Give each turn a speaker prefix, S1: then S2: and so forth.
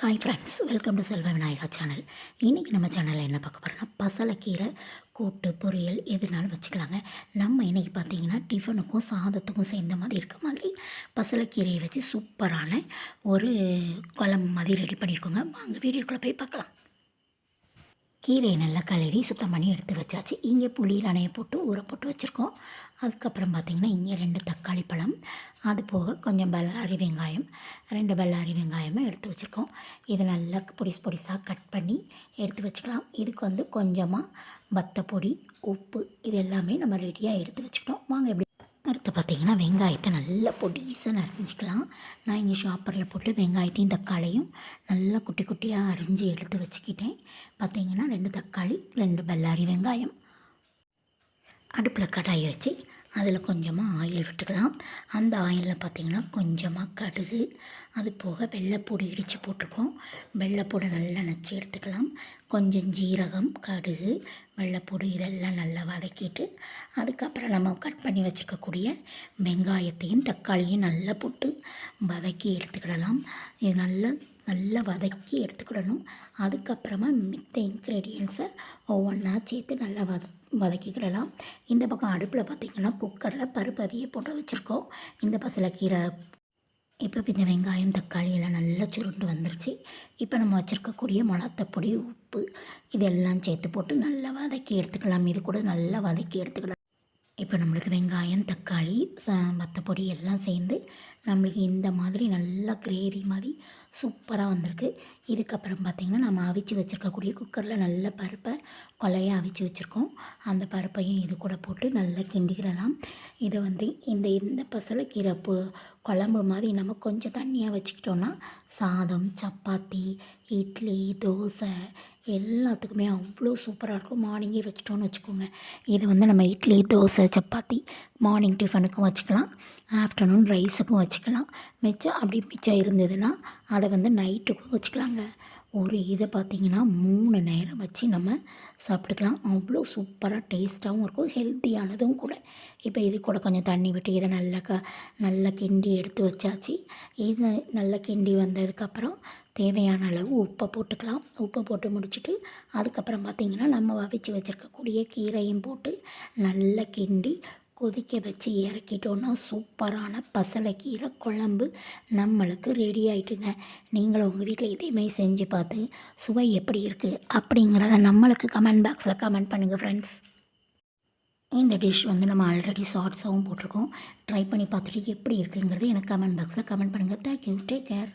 S1: Hi friends, welcome to செல்வ Vinayaka channel. இன்றைக்கி நம்ம சேனலில் என்ன பார்க்க போகிறோன்னா, பசலைக்கீரை கூட்டு பொரியல் எதுனாலும் வச்சுக்கலாங்க. நம்ம இன்றைக்கி பார்த்திங்கன்னா டிஃபனுக்கும் சாதத்துக்கும் சேர்ந்த மாதிரி இருக்க மாதிரி பசலைக்கீரையை வச்சு சூப்பரான ஒரு குழம்பு மாதிரி ரெடி பண்ணியிருக்கோங்க. வாங்க வீடியோக்குள்ளே போய் பார்க்கலாம். கீரையை நல்லா கழுவி சுத்தம் பண்ணி எடுத்து வச்சாச்சு. இங்கே புளி நனைய போட்டு ஊற போட்டு வச்சுருக்கோம். அதுக்கப்புறம் பார்த்திங்கன்னா இங்கே 2 தக்காளி பழம், அது போக கொஞ்சம் பல்லாரி வெங்காயம், 2 பல்லாரி வெங்காயமும் எடுத்து வச்சுருக்கோம். இதை நல்லா பொடிசாக கட் பண்ணி எடுத்து வச்சுக்கலாம். இதுக்கு கொஞ்சமாக வத்தப்பொடி, உப்பு இது எல்லாமே நம்ம ரெடியாக எடுத்து வச்சுக்கிட்டோம். வாங்க எப்படி அடுத்து பார்த்திங்கன்னா வெங்காயத்தை நல்லா பொடிசாக நறுக்கிக்கலாம். நான் இங்கே ஷாப்பரில் போட்டு வெங்காயத்தையும் தக்காளியும் நல்லா குட்டி குட்டியாக அரிஞ்சு எடுத்து வச்சுக்கிட்டேன். பார்த்திங்கன்னா 2 தக்காளி, 2 பல்லாரி வெங்காயம். அடுப்பில் கடாயை வச்சு அதில் கொஞ்சமாக ஆயில் விட்டுக்கலாம். அந்த ஆயிலில் பார்த்திங்கன்னா கொஞ்சமாக கடுகு, அது போக வெள்ளைப்பூடு இடித்து போட்டிருக்கோம். வெள்ளைப்பூடை நல்லா நச்சு எடுத்துக்கலாம். கொஞ்சம் ஜீரகம், கடுகு, வெள்ளைப்பூடு இதெல்லாம் நல்லா வதக்கிட்டு அதுக்கப்புறம் நம்ம கட் பண்ணி வச்சுருக்கக்கூடிய வெங்காயத்தையும் தக்காளியும் நல்லா போட்டு வதக்கி எடுத்துக்கிடலாம். இது நல்லா வதக்கி எடுத்துக்கிடணும். அதுக்கப்புறமா மித்த இன்க்ரீடியன்ஸை ஒவ்வொன்றா சேர்த்து நல்லா வதக்கிக்கிடலாம். இந்த பக்கம் அடுப்பில் பார்த்திங்கன்னா குக்கரில் பருப்பு அவிய போட்டு வச்சுருக்கோம். இந்த பசலைக்கீரை இப்போ இந்த வெங்காயம் தக்காளி எல்லாம் நல்லா சுருண்டு வந்துருச்சு. இப்போ நம்ம வச்சுருக்கக்கூடிய மிளகாத்தூள், உப்பு இதெல்லாம் சேர்த்து போட்டு நல்லா வதக்கி எடுத்துக்கலாம். இது கூட நல்லா வதக்கி எடுத்துக்கலாம். இப்போ நம்மளுக்கு வெங்காயம் தக்காளி வத்தப்பொடி எல்லாம் சேர்ந்து நம்மளுக்கு இந்த மாதிரி நல்லா கிரேவி மாதிரி சூப்பராக வந்திருக்கு. இதுக்கப்புறம் பார்த்திங்கன்னா நம்ம அவிச்சு வச்சுருக்கக்கூடிய குக்கரில் நல்ல பருப்பை கொலையாக அவிச்சு வச்சுருக்கோம். அந்த பருப்பையும் இது கூட போட்டு நல்லா கிண்டிக்கிடலாம். இதை இந்த பசலைக்கீரை குழம்பு மாதிரி நம்ம கொஞ்சம் தண்ணியாக வச்சுக்கிட்டோன்னா சாதம், சப்பாத்தி, இட்லி, தோசை எல்லாத்துக்குமே அவ்வளோ சூப்பராக இருக்கும். மார்னிங்கே வச்சுட்டோன்னு வச்சுக்கோங்க. இதை நம்ம இட்லி, தோசை, சப்பாத்தி மார்னிங் டிஃபனுக்கும் வச்சுக்கலாம், ஆஃப்டர்நூன் ரைஸுக்கும் வச்சுக்கலாம். மிச்சம் இருந்ததுன்னா அதை நைட்டுக்கும் வச்சுக்கலாங்க. ஒரு இதை பார்த்திங்கன்னா 3 நேரம் வச்சு நம்ம சாப்பிட்டுக்கலாம். அவ்வளோ சூப்பராக டேஸ்ட்டாகவும் இருக்கும், ஹெல்த்தியானதும் கூட. இப்போ இது கூட கொஞ்சம் தண்ணி விட்டு இதை நல்லா கிண்டி எடுத்து வச்சாச்சு. இது நல்லா கிண்டி வந்ததுக்கப்புறம் தேவையான அளவு உப்பை போட்டுக்கலாம். உப்பை போட்டு முடிச்சுட்டு அதுக்கப்புறம் பார்த்திங்கன்னா நம்ம அவிச்சு வச்சுருக்கக்கூடிய கீரையும் போட்டு நல்லா கிண்டி கொதிக்க வச்சு இறக்கிட்டோன்னா சூப்பரான பசலைக்கீரை குழம்பு நம்மளுக்கு ரெடி ஆகிட்டுங்க. நீங்களும் உங்கள் வீட்டில் இதேமாதிரி செஞ்சு பார்த்து சுவை எப்படி இருக்குது அப்படிங்கிறத நம்மளுக்கு கமெண்ட் பாக்ஸில் கமெண்ட் பண்ணுங்கள் ஃப்ரெண்ட்ஸ். இந்த டிஷ் நம்ம ஆல்ரெடி ஷார்ட்ஸாகவும் போட்டிருக்கோம். ட்ரை பண்ணி பார்த்துட்டு எப்படி இருக்குங்கிறது எனக்கு கமெண்ட் பாக்ஸில் கமெண்ட் பண்ணுங்கள். Thank you, take care.